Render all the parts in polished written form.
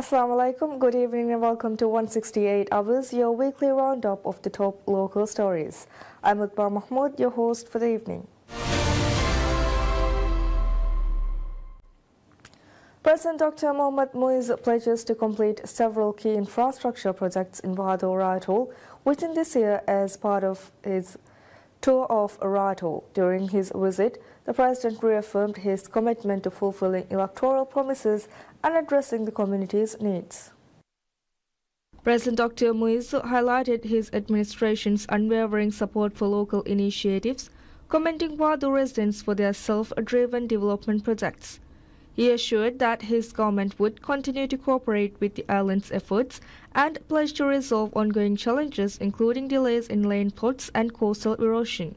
Assalamu alaikum, good evening and welcome to 168 Hours, your weekly roundup of the top local stories. I'm Akbar Mahmood, your host for the evening. President Dr. Mohammad Muiz pledges to complete several key infrastructure projects in Bahadura Atoll within this year as part of his tour of Atoll. During his visit, the President reaffirmed his commitment to fulfilling electoral promises and addressing the community's needs. President Dr. Muiz highlighted his administration's unwavering support for local initiatives, commending Wadu residents for their self-driven development projects. He assured that his government would continue to cooperate with the island's efforts and pledged to resolve ongoing challenges including delays in land plots and coastal erosion.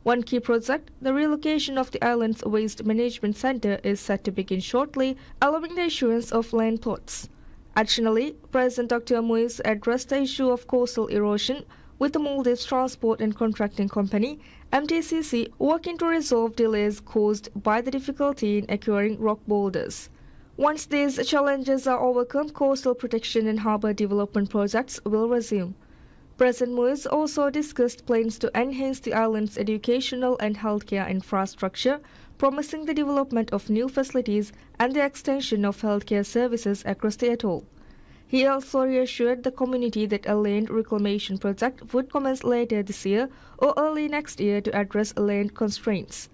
One key project, the relocation of the island's waste management center, is set to begin shortly, allowing the issuance of land plots. Additionally, President Dr. Muiz addressed the issue of coastal erosion with the Maldives Transport and Contracting Company, MTCC, working to resolve delays caused by the difficulty in acquiring rock boulders. Once these challenges are overcome, coastal protection and harbour development projects will resume. President Muiz also discussed plans to enhance the island's educational and healthcare infrastructure, promising the development of new facilities and the extension of healthcare services across the atoll. He also reassured the community that a land reclamation project would commence later this year or early next year to address land constraints.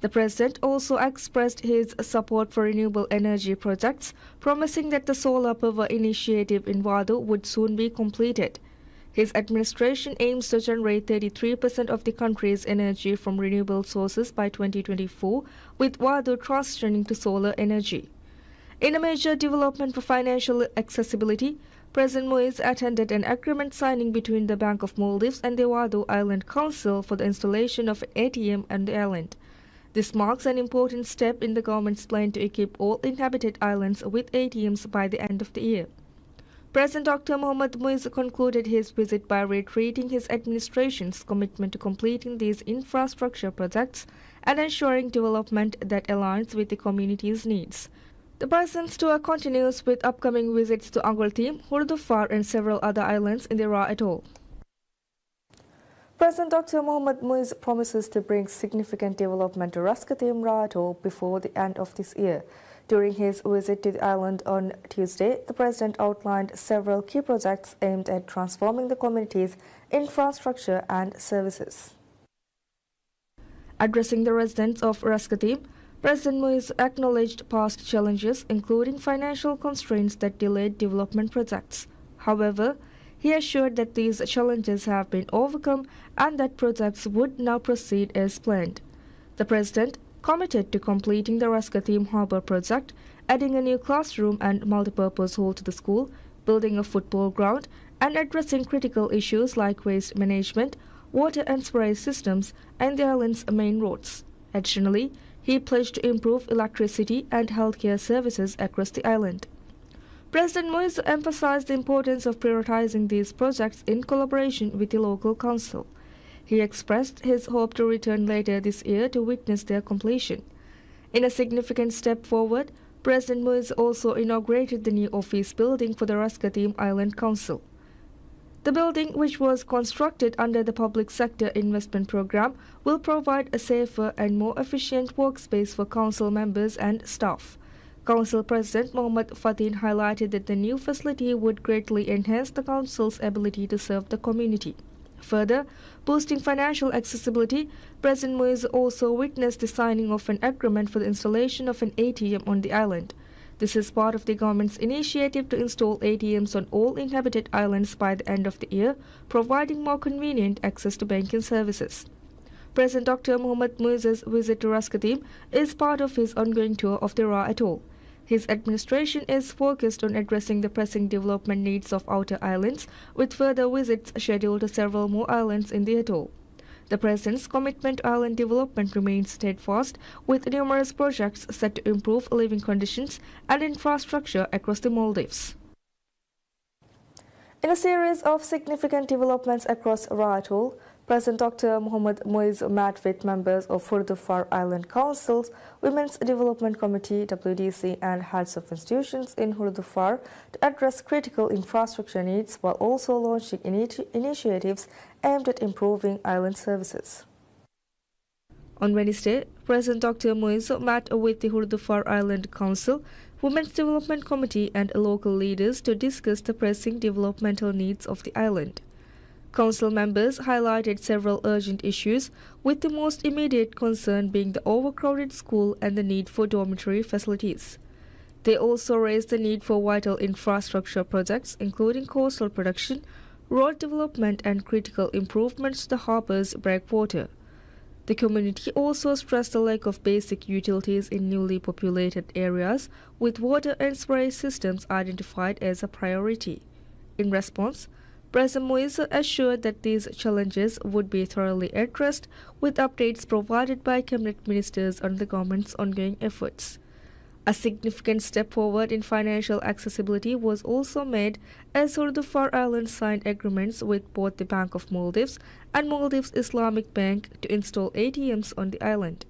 The President also expressed his support for renewable energy projects, promising that the solar power initiative in Wadu would soon be completed. His administration aims to generate 33% of the country's energy from renewable sources by 2024, with Wadu transitioning to solar energy. In a major development for financial accessibility, President Muiz attended an agreement signing between the Bank of Maldives and the Wadu Island Council for the installation of an ATM on the island. This marks an important step in the government's plan to equip all inhabited islands with ATMs by the end of the year. President Dr. Mohammad Muiz concluded his visit by reiterating his administration's commitment to completing these infrastructure projects and ensuring development that aligns with the community's needs. The President's tour continues with upcoming visits to Angultim, Hurdufar and several other islands in the Ra Atoll. President Dr. Mohammad Muiz promises to bring significant development to Raskatim Ra Atoll before the end of this year. During his visit to the island on Tuesday, the President outlined several key projects aimed at transforming the community's infrastructure and services. Addressing the residents of Raskatim, President Muiz acknowledged past challenges, including financial constraints that delayed development projects. However, he assured that these challenges have been overcome and that projects would now proceed as planned. The President committed to completing the Raskatim Harbour project, adding a new classroom and multipurpose hall to the school, building a football ground, and addressing critical issues like waste management, water and spray systems, and the island's main roads. Additionally, he pledged to improve electricity and healthcare services across the island. President Muiz emphasized the importance of prioritizing these projects in collaboration with the local council. He expressed his hope to return later this year to witness their completion. In a significant step forward, President Muiz also inaugurated the new office building for the Raskatim Island Council. The building, which was constructed under the Public Sector Investment Program, will provide a safer and more efficient workspace for council members and staff. Council President Mohammad Fatin highlighted that the new facility would greatly enhance the council's ability to serve the community. Further, boosting financial accessibility, President Muiz also witnessed the signing of an agreement for the installation of an ATM on the island. This is part of the government's initiative to install ATMs on all inhabited islands by the end of the year, providing more convenient access to banking services. President Dr. Mohammad Muiz's visit to Raskatim is part of his ongoing tour of the Ra Atoll. His administration is focused on addressing the pressing development needs of outer islands, with further visits scheduled to several more islands in the atoll. The President's commitment to island development remains steadfast, with numerous projects set to improve living conditions and infrastructure across the Maldives. In a series of significant developments across Ra Atoll, President Dr. Mohammad Muiz met with members of Hurdufar Island Council's Women's Development Committee (WDC) and heads of institutions in Hurdufar to address critical infrastructure needs while also launching initiatives aimed at improving island services. On Wednesday, President Dr. Muiz met with the Hurdufar Island Council, Women's Development Committee and local leaders to discuss the pressing developmental needs of the island. Council members highlighted several urgent issues, with the most immediate concern being the overcrowded school and the need for dormitory facilities. They also raised the need for vital infrastructure projects, including coastal protection, road development and critical improvements to the harbor's breakwater. The community also stressed the lack of basic utilities in newly populated areas, with water and sewerage systems identified as a priority. In response, President Muiz assured that these challenges would be thoroughly addressed, with updates provided by cabinet ministers on the government's ongoing efforts. A significant step forward in financial accessibility was also made as Hurdufar Island signed agreements with both the Bank of Maldives and Maldives Islamic Bank to install ATMs on the island.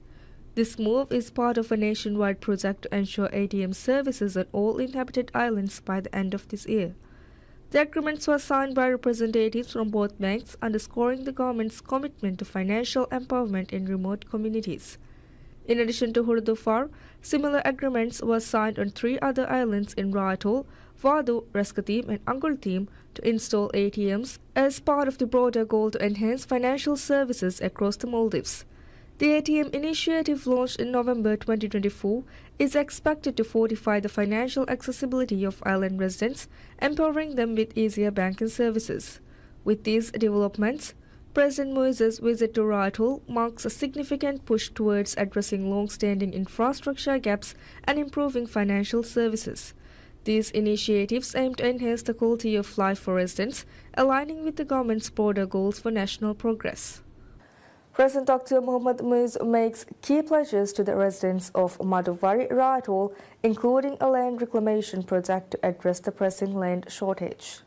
This move is part of a nationwide project to ensure ATM services on all inhabited islands by the end of this year. The agreements were signed by representatives from both banks, underscoring the government's commitment to financial empowerment in remote communities. In addition to Hurdufar, similar agreements were signed on 3 other islands in Raatol, Vadu, Reskatim and Angultim to install ATMs as part of the broader goal to enhance financial services across the Maldives. The ATM initiative, launched in November 2024, is expected to fortify the financial accessibility of island residents, empowering them with easier banking services. With these developments, President Muiz's visit to Raatol marks a significant push towards addressing long-standing infrastructure gaps and improving financial services. These initiatives aim to enhance the quality of life for residents, aligning with the government's broader goals for national progress. President Dr. Mohammad Muiz makes key pledges to the residents of Madhuvari Raatol, including a land reclamation project to address the pressing land shortage.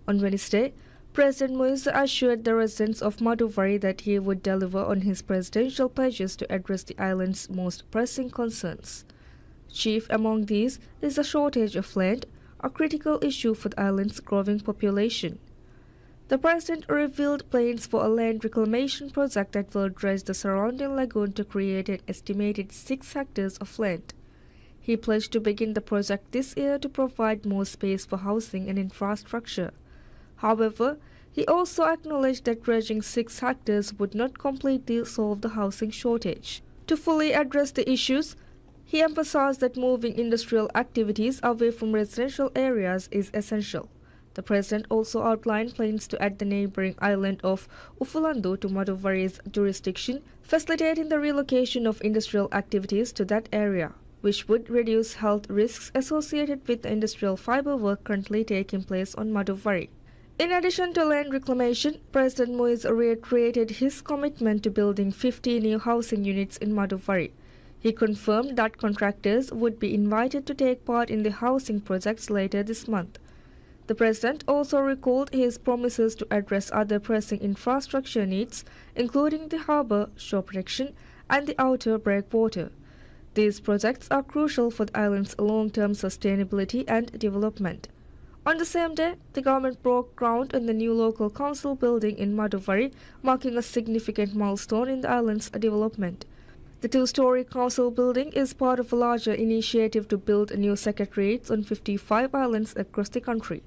On Wednesday, President Muiz assured the residents of Madhuvari that he would deliver on his presidential pledges to address the island's most pressing concerns. Chief among these is the shortage of land, a critical issue for the island's growing population. The President revealed plans for a land reclamation project that will dredge the surrounding lagoon to create an estimated 6 hectares of land. He pledged to begin the project this year to provide more space for housing and infrastructure. However, he also acknowledged that dredging 6 hectares would not completely solve the housing shortage. To fully address the issues, he emphasized that moving industrial activities away from residential areas is essential. The President also outlined plans to add the neighboring island of Ufulandu to Madhuvari's jurisdiction, facilitating the relocation of industrial activities to that area, which would reduce health risks associated with the industrial fiber work currently taking place on Madhuvari. In addition to land reclamation, President Muiz reiterated his commitment to building 50 new housing units in Madhuvari. He confirmed that contractors would be invited to take part in the housing projects later this month. The President also recalled his promises to address other pressing infrastructure needs, including the harbour, shore protection, and the outer breakwater. These projects are crucial for the island's long-term sustainability and development. On the same day, the government broke ground on the new local council building in Madhuvari, marking a significant milestone in the island's development. The 2-story council building is part of a larger initiative to build new secretariats on 55 islands across the country.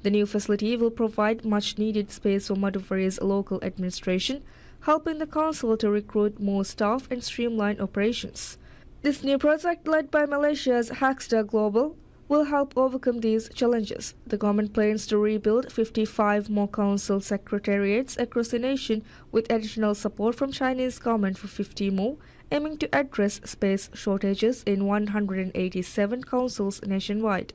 The new facility will provide much-needed space for Madhuvari's local administration, helping the council to recruit more staff and streamline operations. This new project, led by Malaysia's Hackstar Global, will help overcome these challenges. The government plans to rebuild 55 more council secretariats across the nation, with additional support from Chinese government for 50 more, aiming to address space shortages in 187 councils nationwide.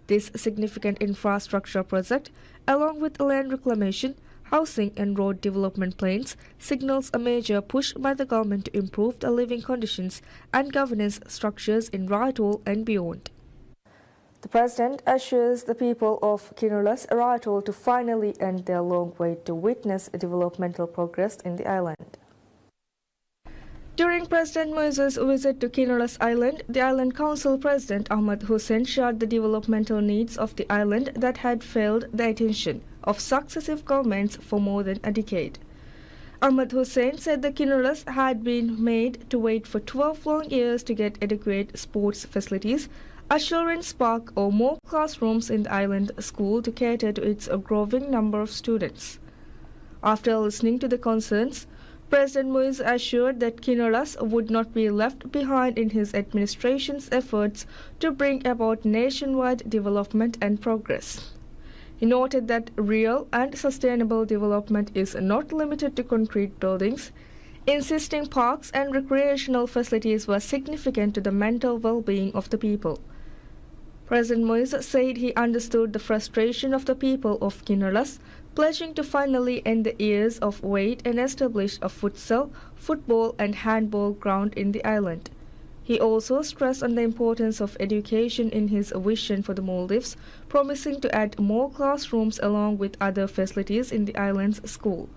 This significant infrastructure project, along with land reclamation, housing and road development plans, signals a major push by the government to improve the living conditions and governance structures in Raatol and beyond. The President assures the people of Kinross Atoll to finally end their long wait to witness developmental progress in the island. During President Moise's visit to Kinross Island, the Island Council President Ahmad Hussein shared the developmental needs of the island that had failed the attention of successive governments for more than a decade. Ahmad Hussein said the Kinross had been made to wait for 12 long years to get adequate sports facilities, a children's park or more classrooms in the island school to cater to its growing number of students. After listening to the concerns, President Moise assured that Kinross would not be left behind in his administration's efforts to bring about nationwide development and progress. He noted that real and sustainable development is not limited to concrete buildings, insisting parks and recreational facilities were significant to the mental well-being of the people. President Moise said he understood the frustration of the people of Kinross, pledging to finally end the years of wait and establish a futsal, football and handball ground in the island. He also stressed on the importance of education in his vision for the Maldives, promising to add more classrooms along with other facilities in the island's school.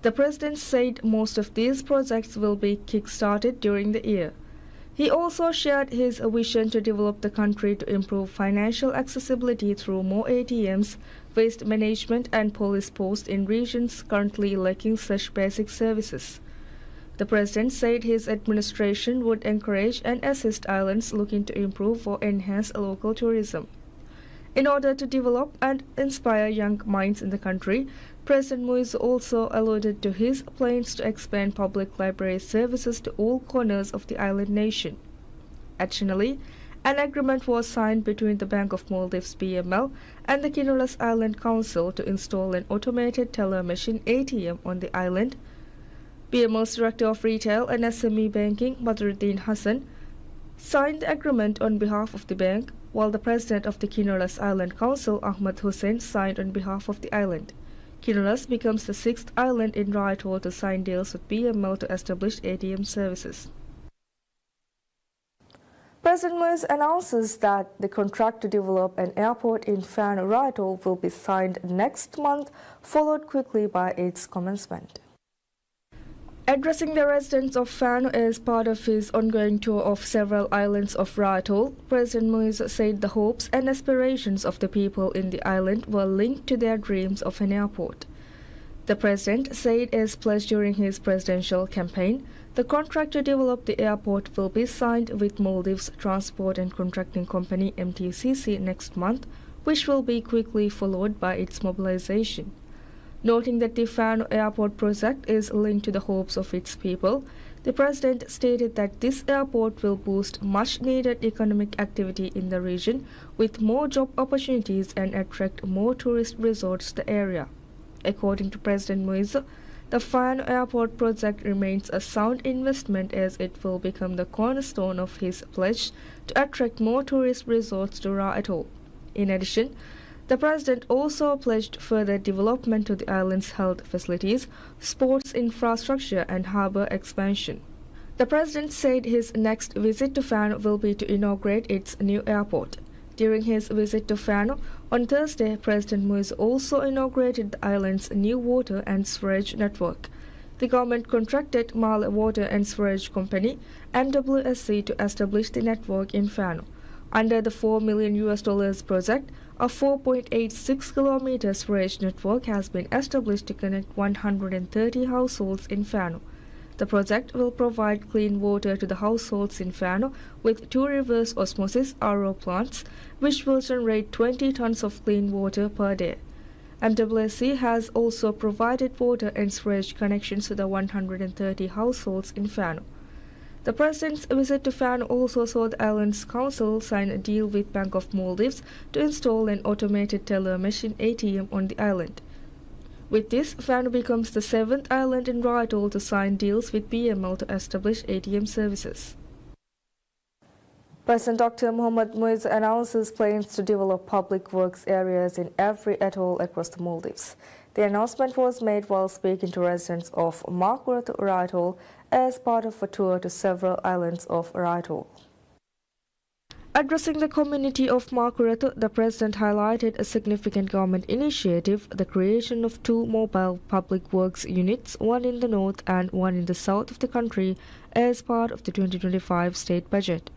The President said most of these projects will be kick-started during the year. He also shared his vision to develop the country to improve financial accessibility through more ATMs, waste management and police posts in regions currently lacking such basic services. The President said his administration would encourage and assist islands looking to improve or enhance local tourism. In order to develop and inspire young minds in the country, President Moise also alluded to his plans to expand public library services to all corners of the island nation. Additionally, an agreement was signed between the Bank of Maldives BML and the Kinross Island Council to install an automated teller machine ATM on the island. BML's Director of Retail and SME Banking, Badruddin Hassan, signed the agreement on behalf of the bank, while the President of the Kinross Island Council, Ahmad Hussein, signed on behalf of the island. Kinross becomes the 6th island in Atoll to sign deals with BML to establish ATM services. President Moise announces that the contract to develop an airport in Fano Atoll will be signed next month, followed quickly by its commencement. Addressing the residents of Fano as part of his ongoing tour of several islands of Atoll, President Moise said the hopes and aspirations of the people in the island were linked to their dreams of an airport. The President said as pledged during his presidential campaign, the contract to develop the airport will be signed with Maldives Transport and Contracting Company MTCC next month, which will be quickly followed by its mobilization. Noting that the Fano Airport project is linked to the hopes of its people, the President stated that this airport will boost much-needed economic activity in the region with more job opportunities and attract more tourist resorts to the area. According to President Moise, the Fano Airport project remains a sound investment as it will become the cornerstone of his pledge to attract more tourist resorts to Atoll. In addition, the President also pledged further development to the island's health facilities, sports infrastructure and harbour expansion. The President said his next visit to Fano will be to inaugurate its new airport. During his visit to Fano on Thursday, President Moise also inaugurated the island's new water and sewerage network. The government contracted Male Water and Sewerage Company (MWSC) to establish the network in Fano. Under the $4 million project, a 4.86 kilometer sewerage network has been established to connect 130 households in Fano. The project will provide clean water to the households in Fano with 2 reverse osmosis RO plants, which will generate 20 tons of clean water per day. MWSC has also provided water and sewerage connections to the 130 households in Fano. The President's visit to Fano also saw the island's council sign a deal with Bank of Maldives to install an automated teller machine ATM on the island. With this, Fano becomes the 7th island in Atoll to sign deals with BML to establish ATM services. President Dr. Mohamed Moise announces plans to develop public works areas in every atoll across the Maldives. The announcement was made while speaking to residents of Marquardt Atoll as part of a tour to several islands of Atoll. Addressing the community of Makurathu, the President highlighted a significant government initiative, the creation of 2 mobile public works units, one in the north and one in the south of the country, as part of the 2025 state budget.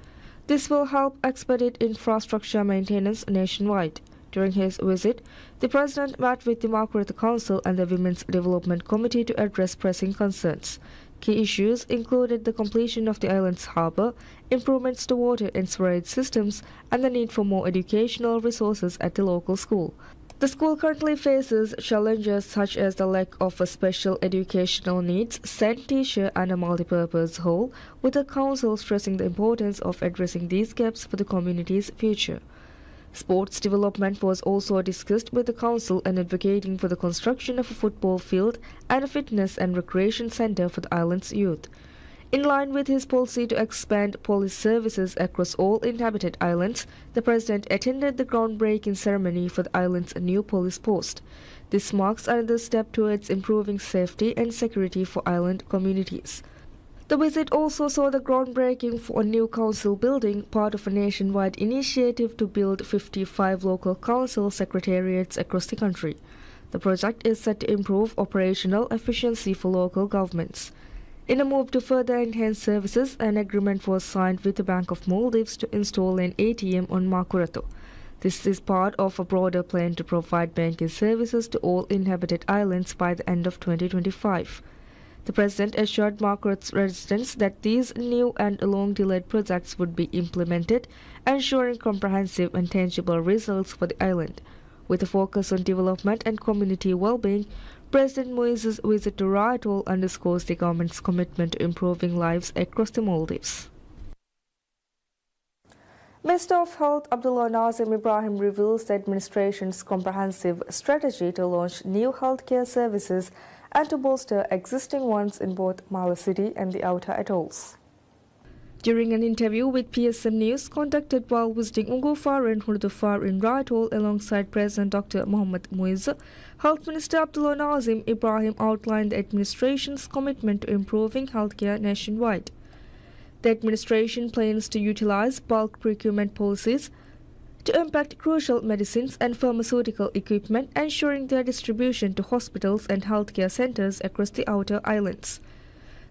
This will help expedite infrastructure maintenance nationwide. During his visit, the President met with the Makurathu Council and the Women's Development Committee to address pressing concerns. Key issues included the completion of the island's harbour, improvements to water and sewerage systems, and the need for more educational resources at the local school. The school currently faces challenges such as the lack of a special educational needs, SEND teacher and a multipurpose hall, with the council stressing the importance of addressing these gaps for the community's future. Sports development was also discussed with the council and advocating for the construction of a football field and a fitness and recreation centre for the island's youth. In line with his policy to expand police services across all inhabited islands, the President attended the groundbreaking ceremony for the island's new police post. This marks another step towards improving safety and security for island communities. The visit also saw the groundbreaking for a new council building, part of a nationwide initiative to build 55 local council secretariats across the country. The project is set to improve operational efficiency for local governments. In a move to further enhance services, an agreement was signed with the Bank of Maldives to install an ATM on Makurathu. This is part of a broader plan to provide banking services to all inhabited islands by the end of 2025. The President assured Makurathu's residents that these new and long-delayed projects would be implemented, ensuring comprehensive and tangible results for the island. With a focus on development and community well-being, President Muiz's visit to Ra Atoll underscores the government's commitment to improving lives across the Maldives. Minister of Health Abdullah Nazim Ibrahim reveals the administration's comprehensive strategy to launch new healthcare services and to bolster existing ones in both Mala City and the outer atolls. During an interview with PSM News conducted while visiting Ungufar and Hurdufar in Ra Atoll alongside President Dr. Mohammad Muiz, Health Minister Abdullah Nazim Ibrahim outlined the administration's commitment to improving healthcare nationwide. The administration plans to utilize bulk procurement policies to impact crucial medicines and pharmaceutical equipment, ensuring their distribution to hospitals and healthcare centers across the outer islands.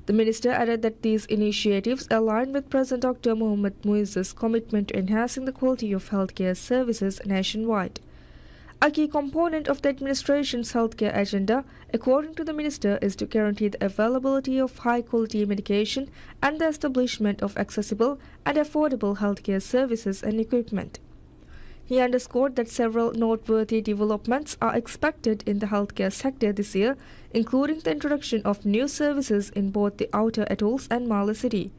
The minister added that these initiatives align with President Dr. Mohammad Muiz's commitment to enhancing the quality of healthcare services nationwide. A key component of the administration's healthcare agenda, according to the minister, is to guarantee the availability of high-quality medication and the establishment of accessible and affordable healthcare services and equipment. He underscored that several noteworthy developments are expected in the healthcare sector this year, including the introduction of new services in both the outer atolls and Mala City.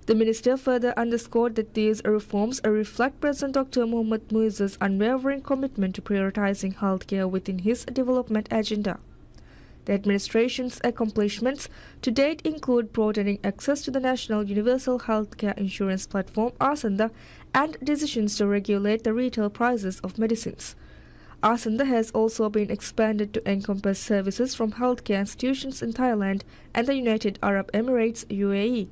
The minister further underscored that these reforms reflect President Dr. Mohammad Muiz's unwavering commitment to prioritizing healthcare within his development agenda. The administration's accomplishments to date include broadening access to the National Universal Healthcare Insurance Platform (ASANDA) and decisions to regulate the retail prices of medicines. ASANDA has also been expanded to encompass services from healthcare institutions in Thailand and the United Arab Emirates (UAE).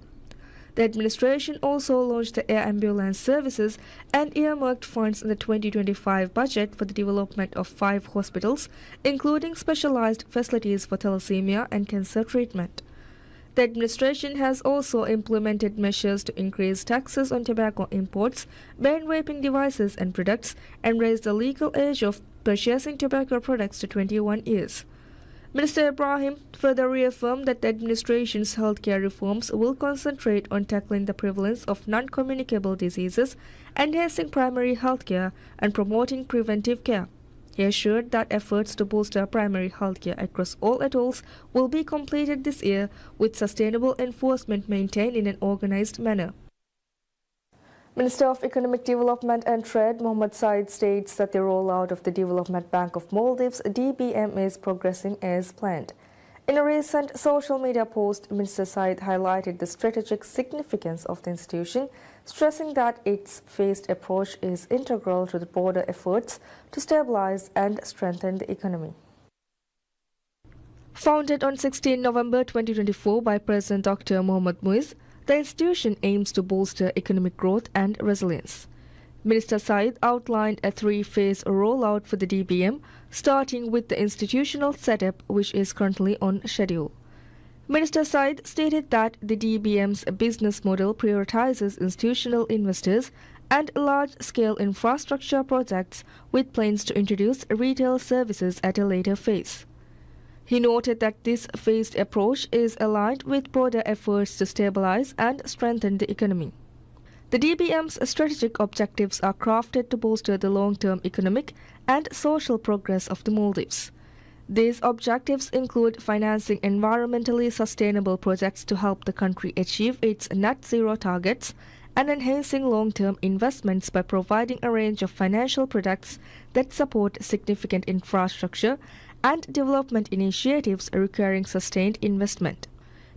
The administration also launched the air ambulance services and earmarked funds in the 2025 budget for the development of 5 hospitals, including specialized facilities for thalassemia and cancer treatment. The administration has also implemented measures to increase taxes on tobacco imports, ban vaping devices and products, and raise the legal age of purchasing tobacco products to 21 years. Minister Ibrahim further reaffirmed that the administration's healthcare reforms will concentrate on tackling the prevalence of non-communicable diseases, enhancing primary healthcare, and promoting preventive care. He assured that efforts to bolster primary healthcare across all atolls will be completed this year, with sustainable enforcement maintained in an organized manner. Minister of Economic Development and Trade Mohammad Said states that the rollout of the Development Bank of Maldives (DBM) is progressing as planned. In a recent social media post, Minister Said highlighted the strategic significance of the institution, stressing that its phased approach is integral to the broader efforts to stabilize and strengthen the economy. Founded on 16 November 2024 by President Dr. Mohammad Muiz, the institution aims to bolster economic growth and resilience. Minister Said outlined a three-phase rollout for the DBM, starting with the institutional setup, which is currently on schedule. Minister Said stated that the DBM's business model prioritizes institutional investors and large-scale infrastructure projects with plans to introduce retail services at a later phase. He noted that this phased approach is aligned with broader efforts to stabilize and strengthen the economy. The DBM's strategic objectives are crafted to bolster the long-term economic and social progress of the Maldives. These objectives include financing environmentally sustainable projects to help the country achieve its net zero targets and enhancing long-term investments by providing a range of financial products that support significant infrastructure and development initiatives requiring sustained investment.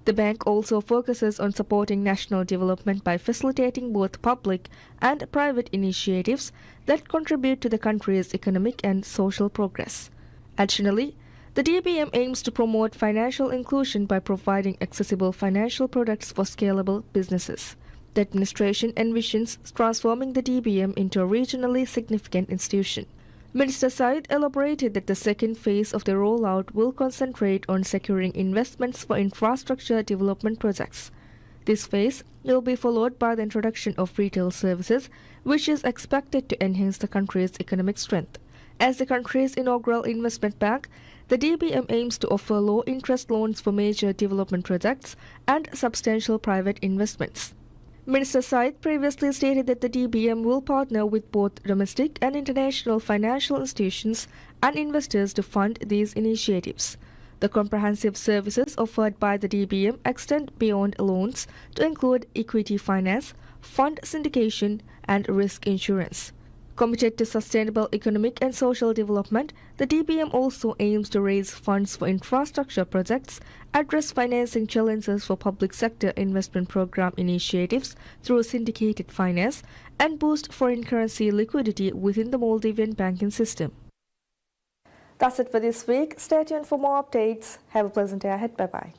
The bank also focuses on supporting national development by facilitating both public and private initiatives that contribute to the country's economic and social progress. Additionally, the DBM aims to promote financial inclusion by providing accessible financial products for scalable businesses. The administration envisions transforming the DBM into a regionally significant institution. Minister Said elaborated that the second phase of the rollout will concentrate on securing investments for infrastructure development projects. This phase will be followed by the introduction of retail services, which is expected to enhance the country's economic strength. As the country's inaugural investment bank, the DBM aims to offer low-interest loans for major development projects and substantial private investments. Minister Said previously stated that the DBM will partner with both domestic and international financial institutions and investors to fund these initiatives. The comprehensive services offered by the DBM extend beyond loans to include equity finance, fund syndication, and risk insurance. Committed to sustainable economic and social development, the DBM also aims to raise funds for infrastructure projects, address financing challenges for public sector investment program initiatives through syndicated finance, and boost foreign currency liquidity within the Maldivian banking system. That's it for this week. Stay tuned for more updates. Have a pleasant day ahead. Bye-bye.